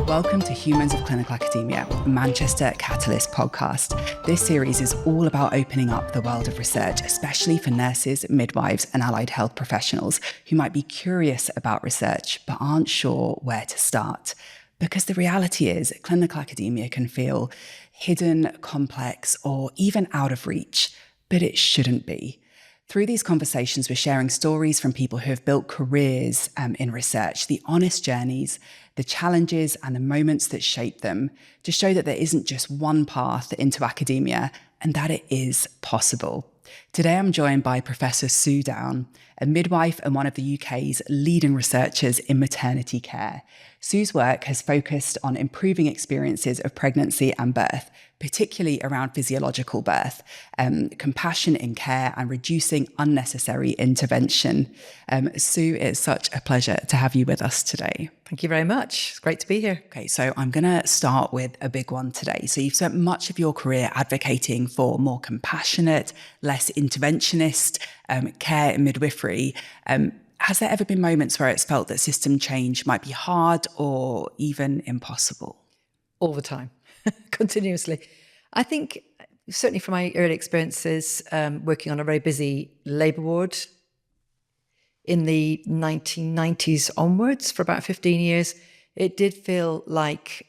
Welcome to Humans of Clinical Academia, a Manchester Catalys podcast. This series is all about opening up the world of research, especially for nurses, midwives, and allied health professionals who might be curious about research but aren't sure where to start. Because the reality is, clinical academia can feel hidden, complex, or even out of reach, but it shouldn't be. Through these conversations, we're sharing stories from people who have built careers in research, the honest journeys, the challenges and the moments that shape them, to show that there isn't just one path into academia and that it is possible. Today, I'm joined by Professor Soo Downe, a midwife and one of the UK's leading researchers in maternity care. Soo's work has focused on improving experiences of pregnancy and birth, particularly around physiological birth, compassion in care and reducing unnecessary intervention. Soo, it's such a pleasure to have you with us today. Thank you very much. It's great to be here. Okay, so I'm going to start with a big one today. So you've spent much of your career advocating for more compassionate, less interventionist care in midwifery. Has there ever been moments where it's felt that system change might be hard or even impossible? All the time, continuously. I think certainly from my early experiences working on a very busy labour ward in the 1990s onwards for about 15 years, it did feel like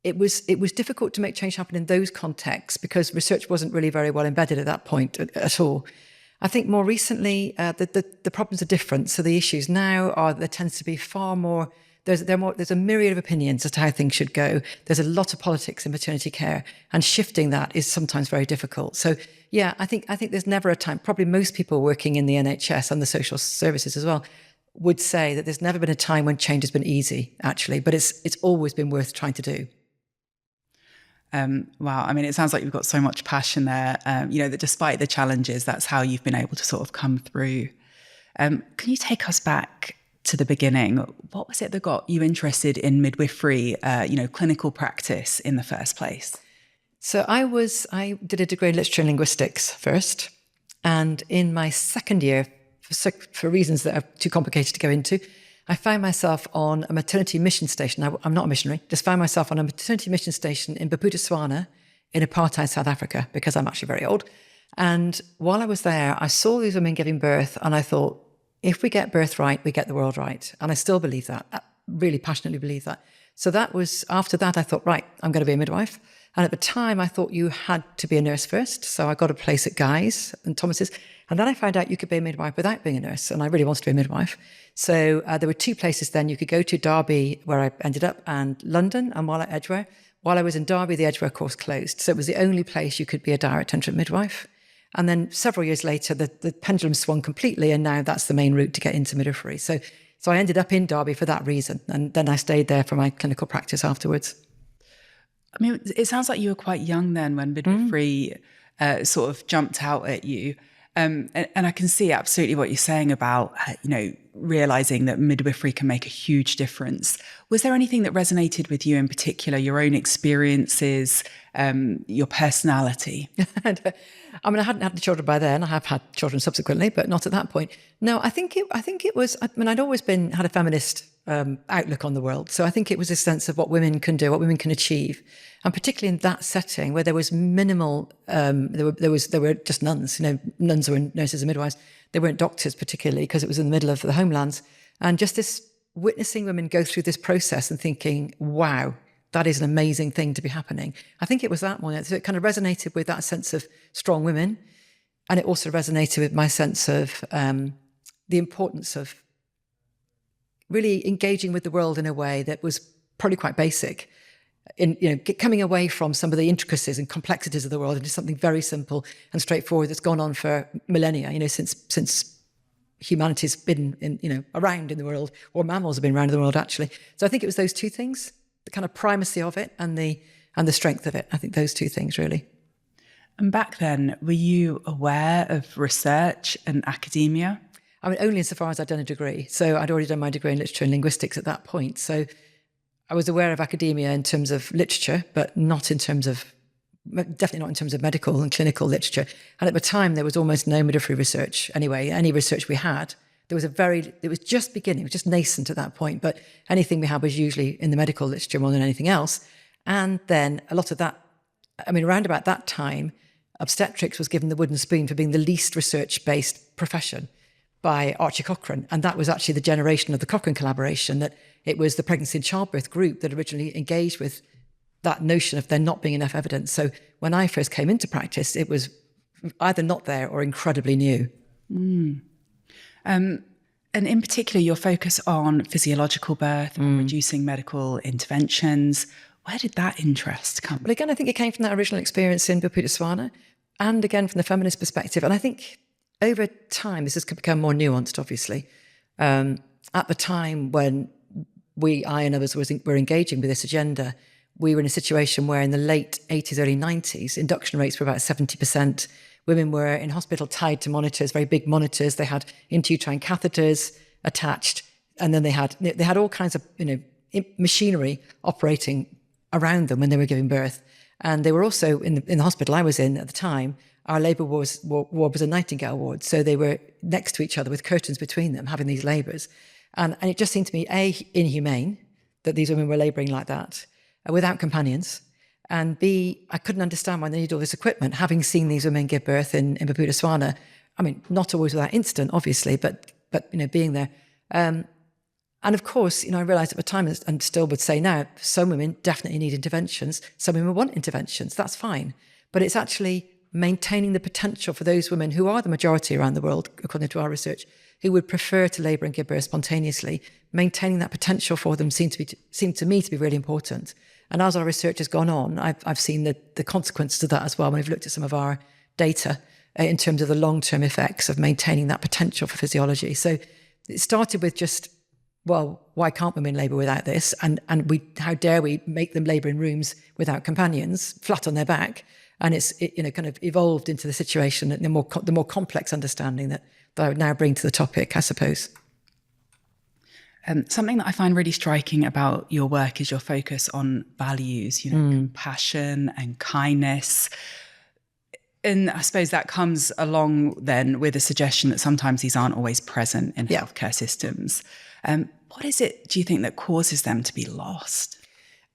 it was difficult to make change happen in those contexts because research wasn't really very well embedded at that point at all. I think more recently, the problems are different. So the issues now are there tends to be far more, there's a myriad of opinions as to how things should go. There's a lot of politics in maternity care, and shifting that is sometimes very difficult. So yeah, I think there's never a time, probably most people working in the NHS and the social services as well would say that there's never been a time when change has been easy, actually, but it's always been worth trying to do. Wow. I mean, it sounds like you've got so much passion there, that despite the challenges, that's how you've been able to sort of come through. Can you take us back to the beginning? What was it that got you interested in midwifery, clinical practice in the first place? So I did a degree in literature and linguistics first. And in my second year, for reasons that are too complicated to go into, I found myself on a maternity mission station. I'm not a missionary, just found myself on a maternity mission station in Botswana in apartheid South Africa, because I'm actually very old. And while I was there, I saw these women giving birth and I thought, if we get birth right, we get the world right. And I still believe that, I really passionately believe that. So after that, I thought, right, I'm going to be a midwife. And at the time, I thought you had to be a nurse first. So I got a place at Guy's and Thomas's. And then I found out you could be a midwife without being a nurse. And I really wanted to be a midwife. So there were two places then. You could go to Derby, where I ended up, and London, and while at Edgware. While I was in Derby, the Edgware course closed. So it was the only place you could be a direct entrant midwife. And then several years later, the pendulum swung completely. And now that's the main route to get into midwifery. So I ended up in Derby for that reason. And then I stayed there for my clinical practice afterwards. I mean, it sounds like you were quite young then when midwifery sort of jumped out at you. And I can see absolutely what you're saying about, realizing that midwifery can make a huge difference. Was there anything that resonated with you in particular, your own experiences, your personality? I mean, I hadn't had the children by then. I have had children subsequently, but not at that point. No, I think it was, I'd always had a feminist outlook on the world. So I think it was a sense of what women can do, what women can achieve. And particularly in that setting where there was minimal, there were just nuns, nuns were nurses and midwives. They weren't doctors particularly because it was in the middle of the homelands. And just this witnessing women go through this process and thinking, wow, that is an amazing thing to be happening. I think it was that one. So it kind of resonated with that sense of strong women. And it also resonated with my sense of the importance of really engaging with the world in a way that was probably quite basic. Coming away from some of the intricacies and complexities of the world into something very simple and straightforward that's gone on for millennia, since humanity's been around in the world, or mammals have been around in the world actually. So I think it was those two things, the kind of primacy of it and the strength of it. I think those two things really. And back then, were you aware of research and academia? I mean, only insofar as I'd done a degree. So I'd already done my degree in literature and linguistics at that point. So I was aware of academia in terms of literature, but definitely not in terms of medical and clinical literature. And at the time, there was almost no midwifery research anyway. Any research we had, it was just beginning, it was just nascent at that point, but anything we had was usually in the medical literature more than anything else. And then a lot of that, around about that time, obstetrics was given the wooden spoon for being the least research-based profession by Archie Cochrane. And that was actually the generation of the Cochrane collaboration, that it was the pregnancy and childbirth group that originally engaged with that notion of there not being enough evidence. So when I first came into practice, it was either not there or incredibly new. And in particular, your focus on physiological birth, on reducing medical interventions. Where did that interest come? Well, again, I think it came from that original experience in Botswana, and again from the feminist perspective. And I think over time, this has become more nuanced, obviously. At the time when I and others were engaging with this agenda, we were in a situation where in the late 80s, early 90s, induction rates were about 70%. Women were in hospital tied to monitors, very big monitors. They had intrauterine catheters attached, and then they had all kinds of machinery operating around them when they were giving birth. And they were also in the hospital I was in at the time. Our labour ward was a Nightingale ward, so they were next to each other with curtains between them, having these labours. And it just seemed to me, A, inhumane that these women were labouring like that, without companions, and B, I couldn't understand why they needed all this equipment, having seen these women give birth in Botswana. Not always without incident, obviously, but being there. And of course, I realised at the time, and still would say now, some women definitely need interventions. Some women want interventions. That's fine. But it's actually maintaining the potential for those women who are the majority around the world, according to our research, who would prefer to labour and give birth spontaneously. Maintaining that potential for them seemed to me to be really important. And as our research has gone on, I've seen the consequences of that as well when we've looked at some of our data in terms of the long-term effects of maintaining that potential for physiology. So it started with just, well, why can't women labour without this? And how dare we make them labour in rooms without companions, flat on their back? And it kind of evolved into the situation, the more complex understanding that I would now bring to the topic, I suppose. Something that I find really striking about your work is your focus on values, compassion and kindness. And I suppose that comes along then with a suggestion that sometimes these aren't always present in healthcare systems. What is it, do you think, that causes them to be lost?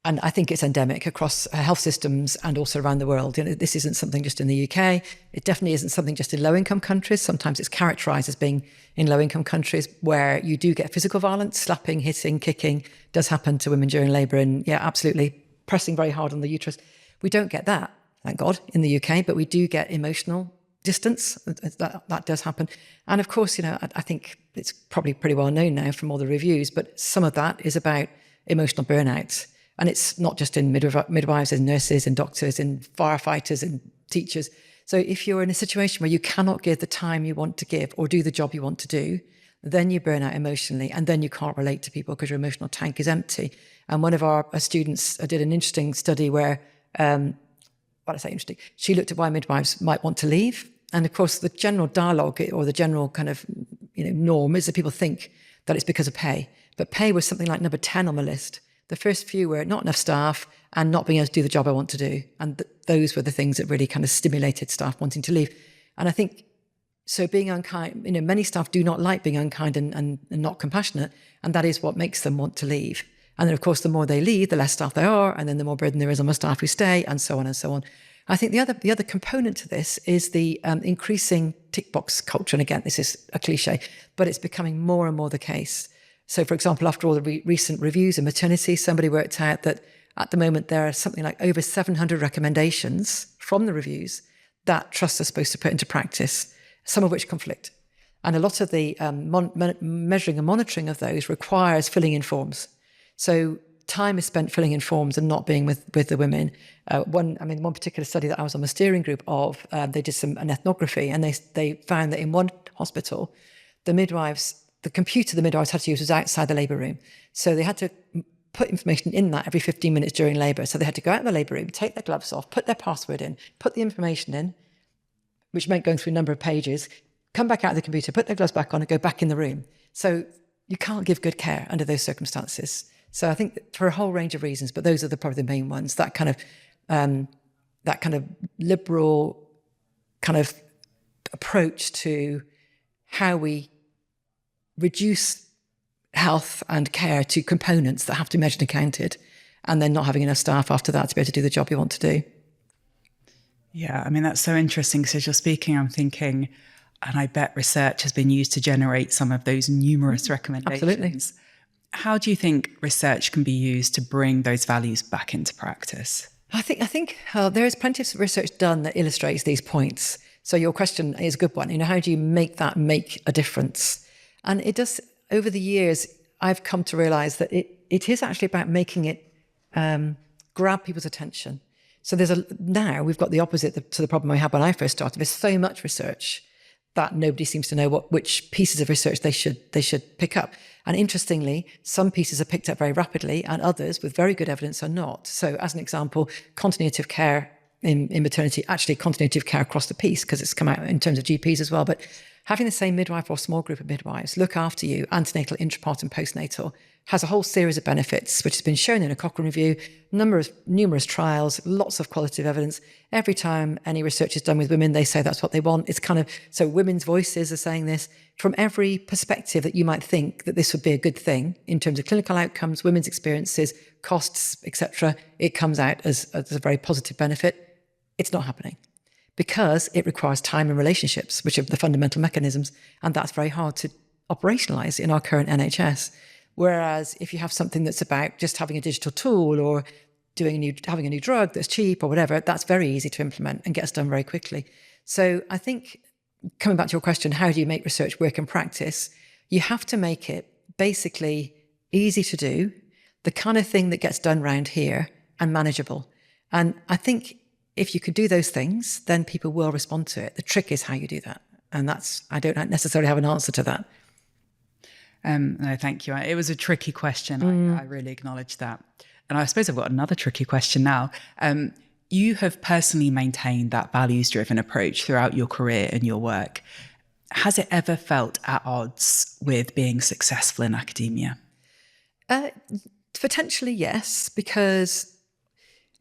And I think it's endemic across health systems and also around the world. This isn't something just in the UK. It definitely isn't something just in low-income countries. Sometimes it's characterised as being in low-income countries where you do get physical violence, slapping, hitting, kicking, does happen to women during labour, and absolutely pressing very hard on the uterus. We don't get that, thank God, in the UK, but we do get emotional distance. That does happen. And of course, I think it's probably pretty well known now from all the reviews, but some of that is about emotional burnout. And it's not just in midwives and nurses and doctors and firefighters and teachers. So if you're in a situation where you cannot give the time you want to give or do the job you want to do, then you burn out emotionally, and then you can't relate to people because your emotional tank is empty. And one of our students did an interesting study where, she looked at why midwives might want to leave. And of course, the general dialogue or the general kind of norm is that people think that it's because of pay. But pay was something like number 10 on the list. The first few were not enough staff and not being able to do the job I want to do. And those were the things that really kind of stimulated staff wanting to leave. And I think, so being unkind, many staff do not like being unkind and not compassionate. And that is what makes them want to leave. And then, of course, the more they leave, the less staff there are. And then the more burden there is on the staff who stay, and so on and so on. I think the other component to this is the increasing tick box culture. And again, this is a cliche, but it's becoming more and more the case. So, for example, after all the recent reviews in maternity, somebody worked out that at the moment there are something like over 700 recommendations from the reviews that trusts are supposed to put into practice, some of which conflict. And a lot of the measuring and monitoring of those requires filling in forms. So time is spent filling in forms and not being with the women. One particular study that I was on the steering group of, they did an ethnography, and they found that in one hospital, the computer the midwives had to use was outside the labour room. So they had to put information in that every 15 minutes during labour. So they had to go out of the labour room, take their gloves off, put their password in, put the information in, which meant going through a number of pages, come back out of the computer, put their gloves back on and go back in the room. So you can't give good care under those circumstances. So I think that for a whole range of reasons, but those are probably the main ones, that kind of liberal kind of approach to how we reduce health and care to components that have to be measured and counted, and then not having enough staff after that to be able to do the job you want to do. Yeah, I mean, that's so interesting because as you're speaking, I'm thinking, and I bet research has been used to generate some of those numerous recommendations. Absolutely. How do you think research can be used to bring those values back into practice? I think there is plenty of research done that illustrates these points. So your question is a good one. How do you make that make a difference? And it does, over the years, I've come to realize that it is actually about making it grab people's attention. So now we've got the opposite to the problem I had when I first started. There's so much research that nobody seems to know which pieces of research they should pick up. And interestingly, some pieces are picked up very rapidly and others with very good evidence are not. So as an example, continuity of care in maternity, actually continuity of care across the piece, because it's come out in terms of GPs as well, but having the same midwife or small group of midwives look after you, antenatal, intrapartum, postnatal, has a whole series of benefits, which has been shown in a Cochrane review, numerous trials, lots of qualitative evidence. Every time any research is done with women, they say that's what they want. It's so women's voices are saying this from every perspective that you might think that this would be a good thing in terms of clinical outcomes, women's experiences, costs, etc. It comes out as a very positive benefit. It's not happening because it requires time and relationships, which are the fundamental mechanisms, and that's very hard to operationalize in our current NHS. Whereas if you have something that's about just having a digital tool or having a new drug that's cheap or whatever, that's very easy to implement and gets done very quickly. So I think, coming back to your question, how do you make research work in practice? You have to make it basically easy to do, the kind of thing that gets done around here, and manageable. And I think if you could do those things, then people will respond to it. The trick is how you do that. And I don't necessarily have an answer to that. No, thank you. It was a tricky question. I really acknowledge that. And I suppose I've got another tricky question now. You have personally maintained that values-driven approach throughout your career and your work. Has it ever felt at odds with being successful in academia? Potentially, yes, because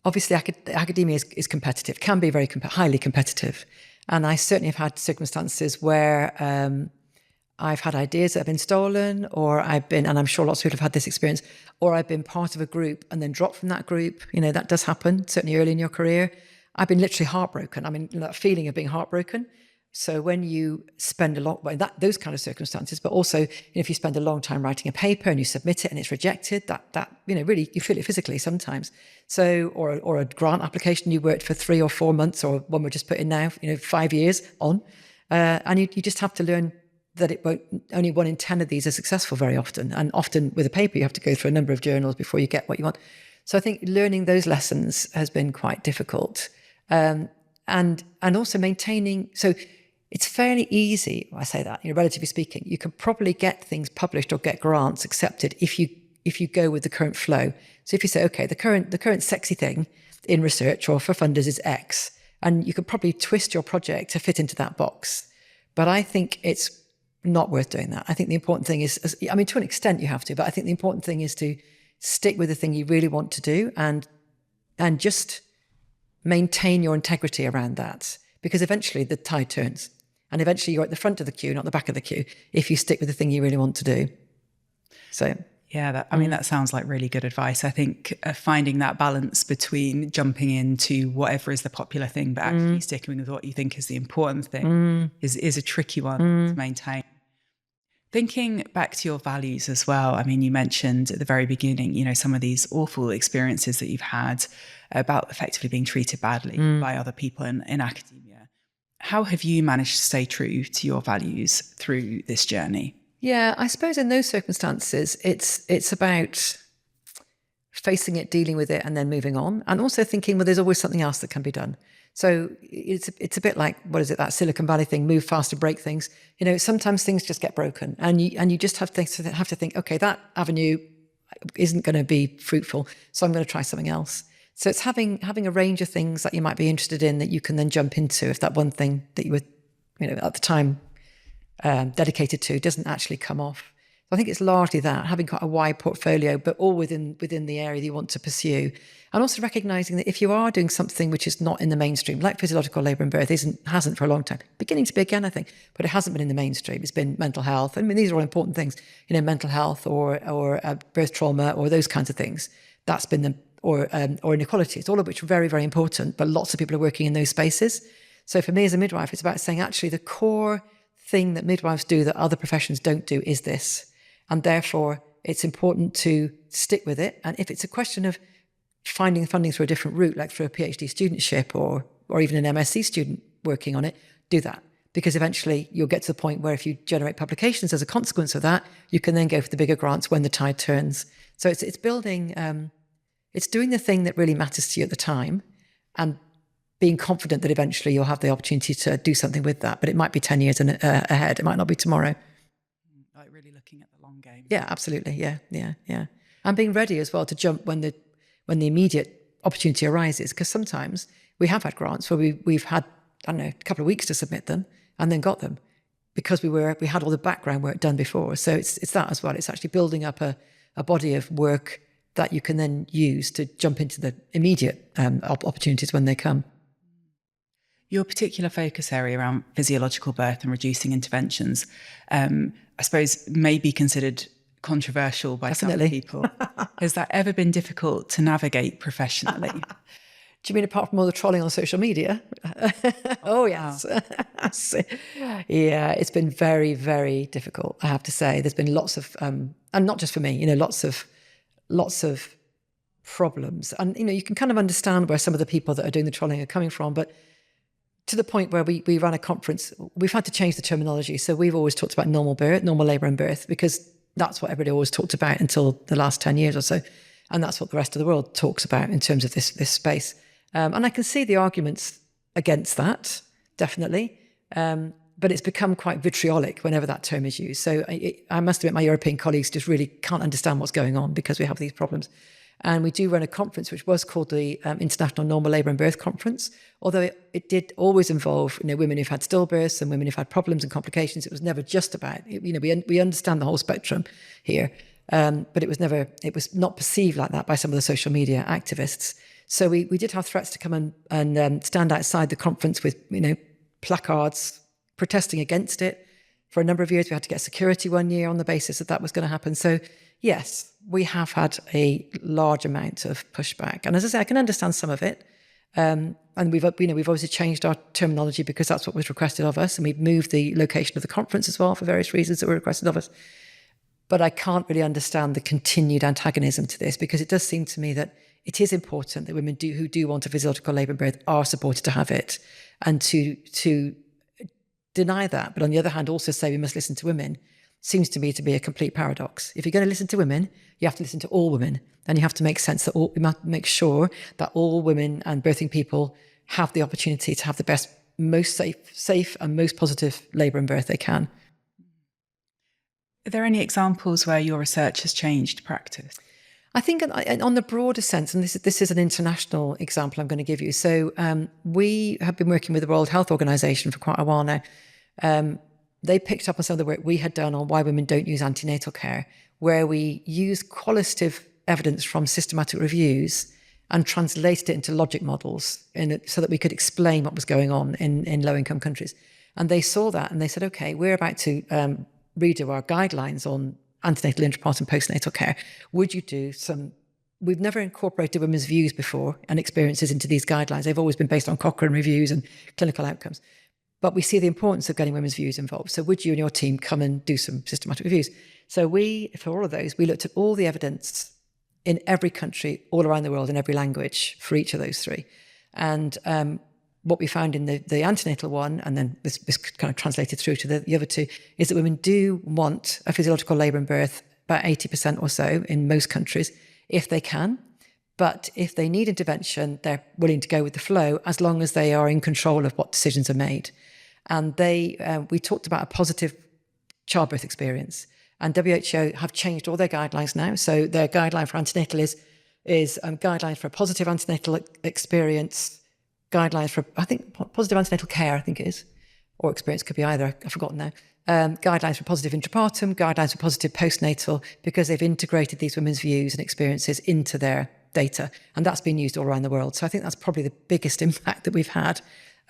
obviously academia is competitive, can be very highly competitive. And I certainly have had circumstances where I've had ideas that have been stolen, and I'm sure lots of people have had this experience, or I've been part of a group and then dropped from that group. That does happen, certainly early in your career. I've been literally heartbroken. I mean, that feeling of being heartbroken. So when you spend those kind of circumstances, but also, if you spend a long time writing a paper and you submit it and it's rejected, that really, you feel it physically sometimes. So, or a grant application you worked for 3 or 4 months, or one we're just putting now, 5 years on, and you just have to learn that only 1 in 10 of these are successful very often. And often with a paper, you have to go through a number of journals before you get what you want. So I think learning those lessons has been quite difficult. And also maintaining, so it's fairly easy, I say that, relatively speaking, you can probably get things published or get grants accepted if you go with the current flow. So if you say, okay, the current sexy thing in research or for funders is X, and you could probably twist your project to fit into that box. But I think it's not worth doing that. I think the important thing is, to an extent you have to, but I think the important thing is to stick with the thing you really want to do and just maintain your integrity around that, because eventually the tide turns and eventually you're at the front of the queue, not the back of the queue, if you stick with the thing you really want to do. So yeah, that sounds like really good advice. I think finding that balance between jumping into whatever is the popular thing, but actually sticking with what you think is the important thing is a tricky one to maintain. Thinking back to your values as well, I mean, you mentioned at the very beginning, some of these awful experiences that you've had about effectively being treated badly by other people in academia. How have you managed to stay true to your values through this journey? Yeah, I suppose in those circumstances, it's about facing it, dealing with it, and then moving on, and also thinking, well, there's always something else that can be done. So it's a bit like, what is it, that Silicon Valley thing, move fast to break things. Sometimes things just get broken, and you just have to think, okay, that avenue isn't going to be fruitful, so I'm going to try something else. So it's having a range of things that you might be interested in that you can then jump into if that one thing that you were, at the time dedicated to doesn't actually come off. I think it's largely that, having quite a wide portfolio, but all within the area that you want to pursue. And also recognising that if you are doing something which is not in the mainstream, like physiological labour and birth hasn't for a long time, beginning to be again, I think, but it hasn't been in the mainstream. It's been mental health. I mean, these are all important things, mental health or birth trauma or those kinds of things. That's been or inequalities, all of which are very, very important, but lots of people are working in those spaces. So for me as a midwife, it's about saying actually the core thing that midwives do that other professions don't do is this. And therefore, it's important to stick with it. And if it's a question of finding funding through a different route, like through a PhD studentship or even an MSc student working on it, do that. Because eventually you'll get to the point where if you generate publications as a consequence of that, you can then go for the bigger grants when the tide turns. So it's building, it's doing the thing that really matters to you at the time and being confident that eventually you'll have the opportunity to do something with that. But it might be 10 years ahead. It might not be tomorrow. Like really looking at the long game. Yeah, absolutely. Yeah. And being ready as well to jump when the immediate opportunity arises. Because sometimes we have had grants where we've had, I don't know, a couple of weeks to submit them and then got them because we had all the background work done before. So it's that as well. It's actually building up a body of work that you can then use to jump into the immediate opportunities when they come. Your particular focus area around physiological birth and reducing interventions, I suppose, may be considered controversial by Definitely. some people. Has that ever been difficult to navigate professionally? Do you mean apart from all the trolling on social media? Oh, yes. Wow. Yeah, it's been very, very difficult, I have to say. There's been lots of, and not just for me, lots of problems. And, you can kind of understand where some of the people that are doing the trolling are coming from, but to the point where we ran a conference, we've had to change the terminology. So we've always talked about normal labour and birth, because that's what everybody always talked about until the last 10 years or so. And that's what the rest of the world talks about in terms of this space. And I can see the arguments against that, definitely. But it's become quite vitriolic whenever that term is used. So I must admit my European colleagues just really can't understand what's going on because we have these problems. And we do run a conference which was called the International Normal Labour and Birth Conference, although it did always involve women who've had stillbirths and women who've had problems and complications. It was never just about, we understand the whole spectrum here, but it was not perceived like that by some of the social media activists. So we did have threats to come and stand outside the conference with placards protesting against it. For a number of years, we had to get security one year on the basis that was going to happen. So yes, we have had a large amount of pushback. And as I say, I can understand some of it. And we've obviously changed our terminology because that's what was requested of us. And we've moved the location of the conference as well for various reasons that were requested of us. But I can't really understand the continued antagonism to this, because it does seem to me that it is important that women who do want a physiological labour and birth are supported to have it, and to deny that, but on the other hand also say we must listen to women, seems to me to be a complete paradox. If you're going to listen to women, you have to listen to all women, and you have to make sense that we must make sure that all women and birthing people have the opportunity to have the best, most safe and most positive labour and birth they can. Are there any examples where your research has changed practice? I think on the broader sense, and this is an international example I'm going to give you. So we have been working with the World Health Organization for quite a while now. They picked up on some of the work we had done on why women don't use antenatal care, where we use qualitative evidence from systematic reviews and translated it into logic models so that we could explain what was going on in low-income countries. And they saw that and they said, okay, we're about to redo our guidelines on antenatal, intrapartum, postnatal care. Would you do we've never incorporated women's views before and experiences into these guidelines. They've always been based on Cochrane reviews and clinical outcomes. But we see the importance of getting women's views involved. So would you and your team come and do some systematic reviews? So for all of those, we looked at all the evidence in every country, all around the world, in every language for each of those three. And what we found in the antenatal one, and then this kind of translated through to the other two, is that women do want a physiological labour and birth, about 80% or so in most countries, if they can. But if they need intervention, they're willing to go with the flow as long as they are in control of what decisions are made. And we talked about a positive childbirth experience. And WHO have changed all their guidelines now. So their guideline for antenatal is guidelines for a positive antenatal experience, guidelines for, I think, positive antenatal care, I think it is, or experience, could be either, I've forgotten now. guidelines for positive intrapartum, guidelines for positive postnatal, because they've integrated these women's views and experiences into their data. And that's been used all around the world. So I think that's probably the biggest impact that we've had.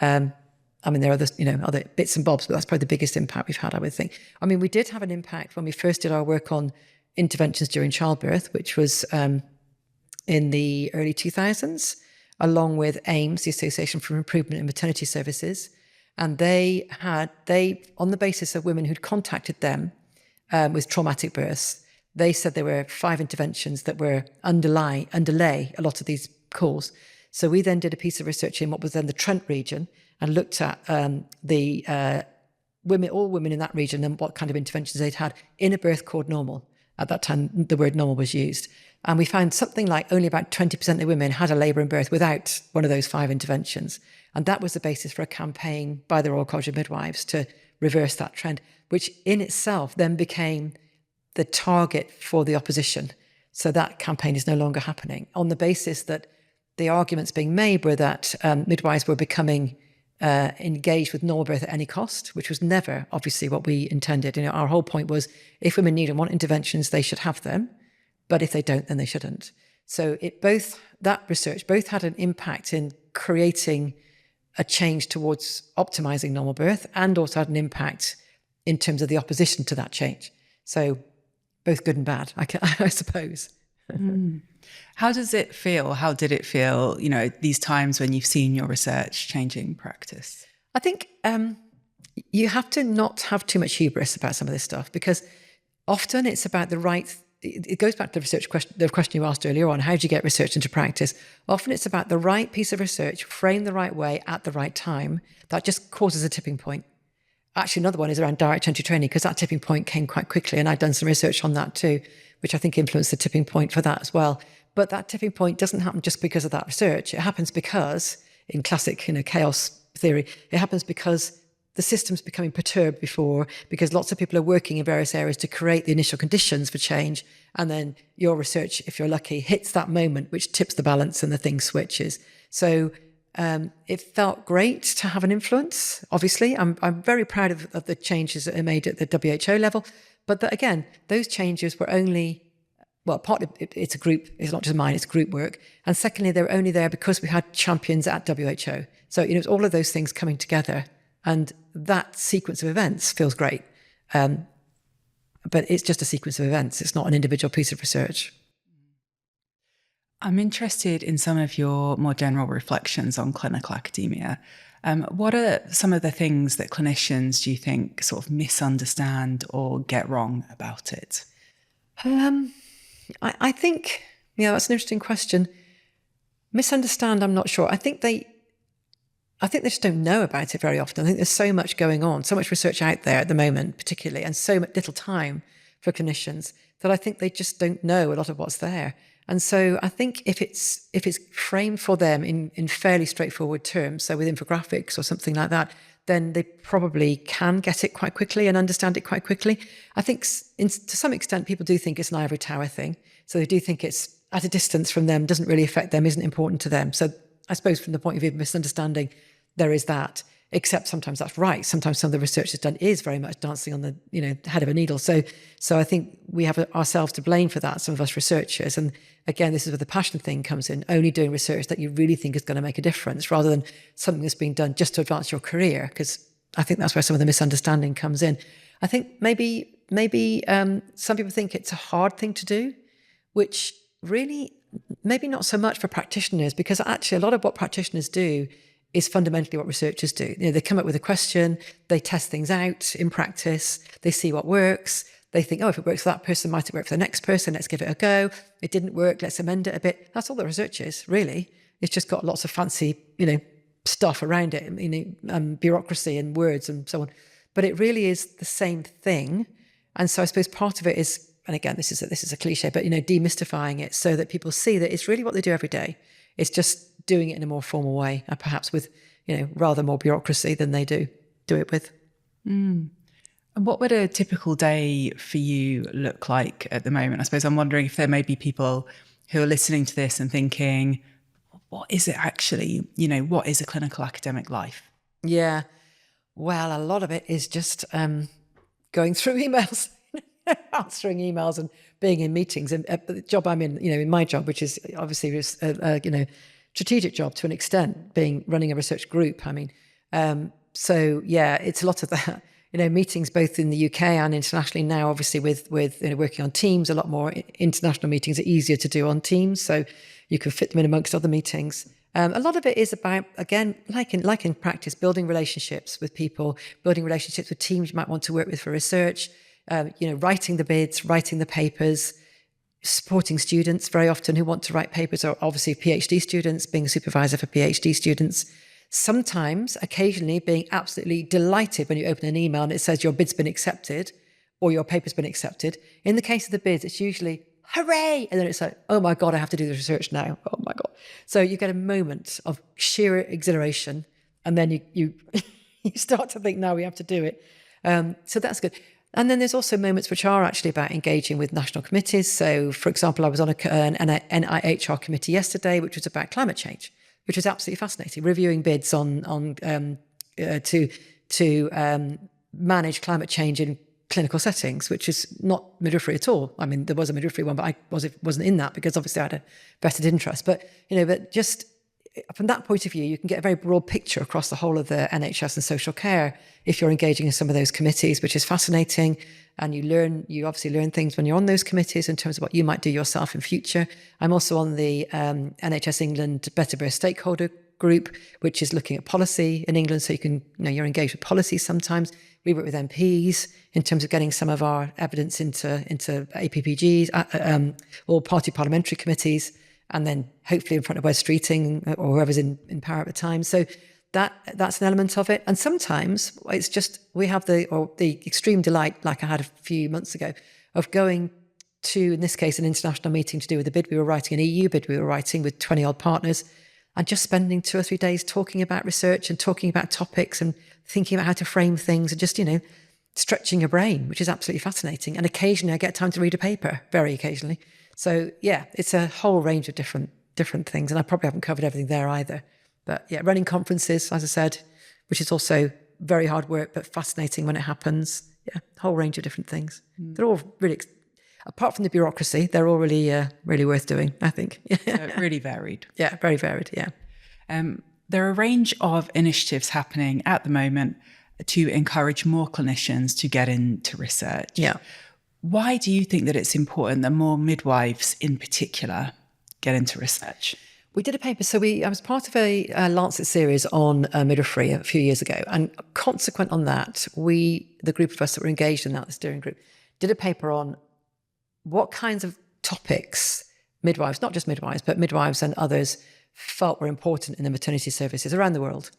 I mean, there are other bits and bobs, but that's probably the biggest impact we've had, I would think. I mean, we did have an impact when we first did our work on interventions during childbirth, which was in the early 2000s, along with AIMS, the Association for Improvement in Maternity Services. And they, on the basis of women who'd contacted them with traumatic births, they said there were 5 interventions that were underlay a lot of these calls. So we then did a piece of research in what was then the Trent region and looked at all women in that region and what kind of interventions they'd had in a birth called normal. At that time, the word normal was used. And we found something like only about 20% of women had a labour and birth without one of those 5 interventions. And that was the basis for a campaign by the Royal College of Midwives to reverse that trend, which in itself then became the target for the opposition. So that campaign is no longer happening on the basis that the arguments being made were that midwives were becoming engaged with normal birth at any cost, which was never obviously what we intended. Our whole point was if women need and want interventions, they should have them. But if they don't, then they shouldn't. So that research both had an impact in creating a change towards optimizing normal birth and also had an impact in terms of the opposition to that change. So both good and bad, I suppose. How does it feel? How did it feel, these times when you've seen your research changing practice? I think you have to not have too much hubris about some of this stuff, because often it's about it goes back to the question you asked earlier on, how do you get research into practice? Often it's about the right piece of research, framed the right way at the right time, that just causes a tipping point. Actually, another one is around direct entry training, because that tipping point came quite quickly, and I'd done some research on that too, which I think influenced the tipping point for that as well. But that tipping point doesn't happen just because of that research. It happens because, in classic chaos theory, it happens because the system's becoming perturbed because lots of people are working in various areas to create the initial conditions for change. And then your research, if you're lucky, hits that moment, which tips the balance and the thing switches. So it felt great to have an influence. Obviously, I'm very proud of the changes that are made at the WHO level. But again, those changes were only, partly it's a group, it's not just mine, it's group work. And secondly, they were only there because we had champions at WHO. So, it's all of those things coming together. And that sequence of events feels great. But it's just a sequence of events. It's not an individual piece of research. I'm interested in some of your more general reflections on clinical academia. What are some of the things that clinicians, do you think, sort of misunderstand or get wrong about it? I think, that's an interesting question. Misunderstand, I'm not sure. I think they just don't know about it very often. I think there's so much going on, so much research out there at the moment, particularly, and so little time for clinicians that I think they just don't know a lot of what's there. And so I think if it's framed for them in fairly straightforward terms, so with infographics or something like that, then they probably can get it quite quickly and understand it quite quickly. I think to some extent people do think it's an ivory tower thing. So they do think it's at a distance from them, doesn't really affect them, isn't important to them. So I suppose from the point of view of misunderstanding, there is that, except sometimes that's right. Sometimes some of the research that's done is very much dancing on the head of a needle. So I think we have ourselves to blame for that, some of us researchers. And again, this is where the passion thing comes in, only doing research that you really think is going to make a difference rather than something that's being done just to advance your career, because I think that's where some of the misunderstanding comes in. I think maybe some people think it's a hard thing to do, which really maybe not so much for practitioners, because actually a lot of what practitioners do is fundamentally what researchers do. They come up with a question, they test things out in practice, they see what works, they think, if it works for that person, might it work for the next person? Let's give it a go. It didn't work, let's amend it a bit. That's all the research is, really. It's just got lots of fancy, stuff around it, bureaucracy and words and so on. But it really is the same thing. And so I suppose part of it is, and again, this is a cliche, but demystifying it so that people see that it's really what they do every day. It's just doing it in a more formal way, and perhaps with rather more bureaucracy than they do it with. And what would a typical day for you look like at the moment? I suppose I'm wondering if there may be people who are listening to this and thinking, what is it actually? What is a clinical academic life? Yeah. Well, a lot of it is just going through emails, answering emails and being in meetings. And the job I'm in, in my job, which is obviously a strategic job to an extent, running a research group. I mean, so yeah, it's a lot of that. Meetings both in the UK and internationally now, obviously with working on Teams, a lot more international meetings are easier to do on Teams, so you can fit them in amongst other meetings. A lot of it is about, again, like in practice, building relationships with people, building relationships with teams you might want to work with for research, writing the bids, writing the papers, supporting students very often who want to write papers, or obviously PhD students, being a supervisor for PhD students. Sometimes, occasionally, being absolutely delighted when you open an email and it says your bid's been accepted or your paper's been accepted. In the case of the bids, it's usually, hooray! And then it's like, oh my God, I have to do the research now. Oh my God. So you get a moment of sheer exhilaration, and then you start to think, now we have to do it. So that's good. And then there's also moments which are actually about engaging with national committees. So, for example, I was on an NIHR committee yesterday, which was about climate change, which was absolutely fascinating, reviewing bids to manage climate change in clinical settings, which is not midwifery at all. I mean, there was a midwifery one, but I wasn't in that because obviously I had a vested interest. But but just from that point of view, you can get a very broad picture across the whole of the NHS and social care if you're engaging in some of those committees, which is fascinating. And you obviously learn things when you're on those committees in terms of what you might do yourself in future. I'm also on the NHS England Better Birth Stakeholder Group, which is looking at policy in England. So you can, you're engaged with policy sometimes. We work with MPs in terms of getting some of our evidence into APPGs or party parliamentary committees, and then hopefully in front of Wes Streeting or whoever's in power at the time. So that's an element of it. And sometimes it's just, we have the extreme delight, like I had a few months ago, of going to, in this case, an international meeting to do with the bid we were writing, an EU bid we were writing with 20 odd partners, and just spending 2 or 3 days talking about research and talking about topics and thinking about how to frame things and just, stretching your brain, which is absolutely fascinating. And occasionally I get time to read a paper, very occasionally. So yeah, it's a whole range of different things. And I probably haven't covered everything there either. But yeah, running conferences, as I said, which is also very hard work, but fascinating when it happens. Yeah, a whole range of different things. They're all really, apart from the bureaucracy, they're all really worth doing, I think. Really varied. Yeah, very varied, yeah. There are a range of initiatives happening at the moment to encourage more clinicians to get into research. Yeah. Why do you think that it's important that more midwives in particular get into research? We did a paper. So I was part of a Lancet series on midwifery a few years ago. And consequent on that, the group of us that were engaged in that, the steering group, did a paper on what kinds of topics midwives, not just midwives, but midwives and others felt were important in the maternity services around the world.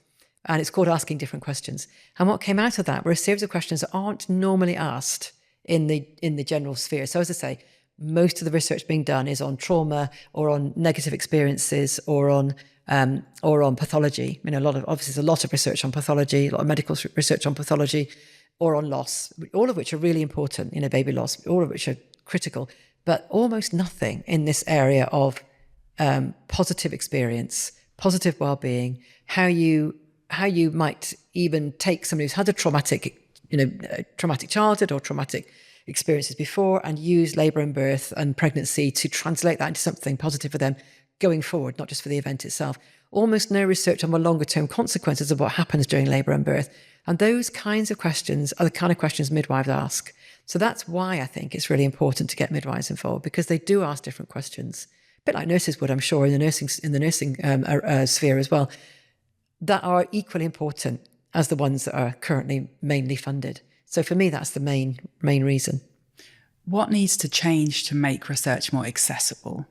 And it's called Asking Different Questions. And what came out of that were a series of questions that aren't normally asked in the general sphere. So as I say, most of the research being done is on trauma or on negative experiences or on pathology. Obviously there's a lot of research on pathology, a lot of medical research on pathology, or on loss, all of which are really important, baby loss, all of which are critical, but almost nothing in this area of positive experience, positive well-being, how you might even take somebody who's had a traumatic childhood or traumatic experiences before and use labour and birth and pregnancy to translate that into something positive for them going forward, not just for the event itself. Almost no research on the longer term consequences of what happens during labour and birth. And those kinds of questions are the kind of questions midwives ask. So that's why I think it's really important to get midwives involved, because they do ask different questions, a bit like nurses would, I'm sure, in the nursing sphere as well, that are equally important as the ones that are currently mainly funded. So for me, that's the main reason. What needs to change to make research more accessible?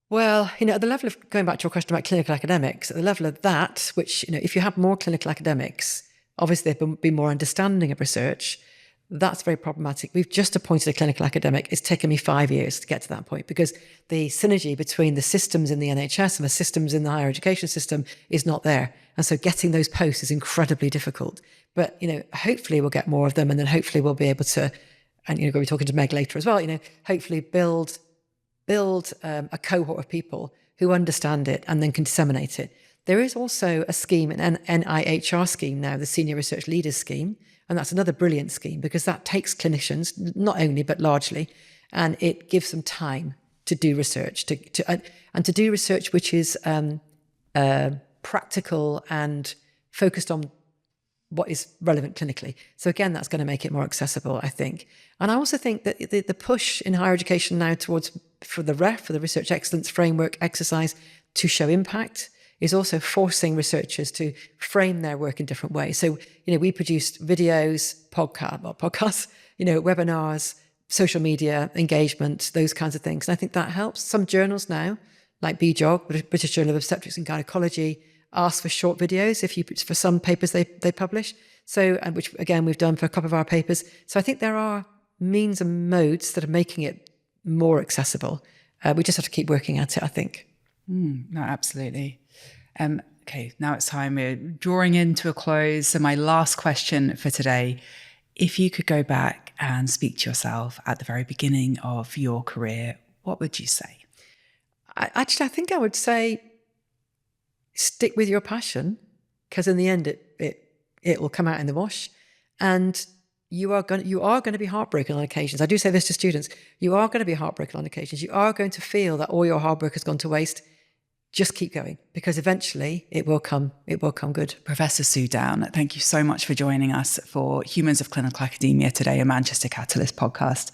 Well, at the level of, going back to your question about clinical academics, at the level of that, which, if you have more clinical academics, obviously there'll be more understanding of research. That's very problematic. We've just appointed a clinical academic. It's taken me 5 years to get to that point because the synergy between the systems in the NHS and the systems in the higher education system is not there. And so getting those posts is incredibly difficult. But, hopefully we'll get more of them, and then hopefully we'll be able to, and we'll be talking to Meg later as well, hopefully build a cohort of people who understand it and then can disseminate it. There is also a scheme, an NIHR scheme now, the Senior Research Leaders Scheme, And that's another brilliant scheme, because that takes clinicians, not only, but largely, and it gives them time to do research, and to do research which is practical and focused on what is relevant clinically. So again, that's going to make it more accessible, I think. And I also think that the push in higher education now towards, for the Research Excellence Framework exercise, to show impact, is also forcing researchers to frame their work in different ways. So, we produced videos, podcasts, webinars, social media, engagement, those kinds of things. And I think that helps. Some journals now, like BJOG, British Journal of Obstetrics and Gynecology, ask for short videos for some papers they publish. So, and which again, we've done for a couple of our papers. So I think there are means and modes that are making it more accessible. We just have to keep working at it, I think. No, absolutely. Okay, now it's time. We're drawing into a close. So my last question for today, if you could go back and speak to yourself at the very beginning of your career, what would you say? I think I would say stick with your passion, because in the end it will come out in the wash, and you are going to be heartbroken on occasions. I do say this to students. You are going to be heartbroken on occasions. You are going to feel that all your hard work has gone to waste. Just keep going, because eventually it will come good. Professor Soo Downe, thank you so much for joining us for Humans of Clinical Academia today, a Manchester Catalys podcast.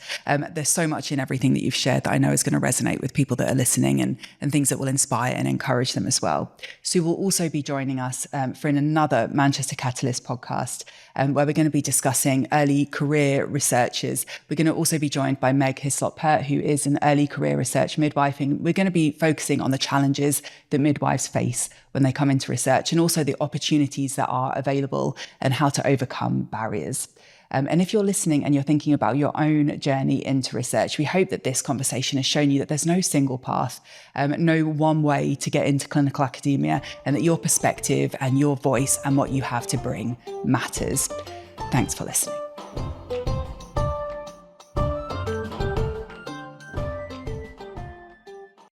There's so much in everything that you've shared that I know is going to resonate with people that are listening, and things that will inspire and encourage them as well. Soo will also be joining us for another Manchester Catalys podcast, where we're going to be discussing early career researchers. We're going to also be joined by Meg Hislop-Pert, who is an early career research midwife. And we're going to be focusing on the challenges that midwives face when they come into research, and also the opportunities that are available and how to overcome barriers. And if you're listening and you're thinking about your own journey into research, we hope that this conversation has shown you that there's no single path, no one way to get into clinical academia, and that your perspective and your voice and what you have to bring matters. Thanks for listening.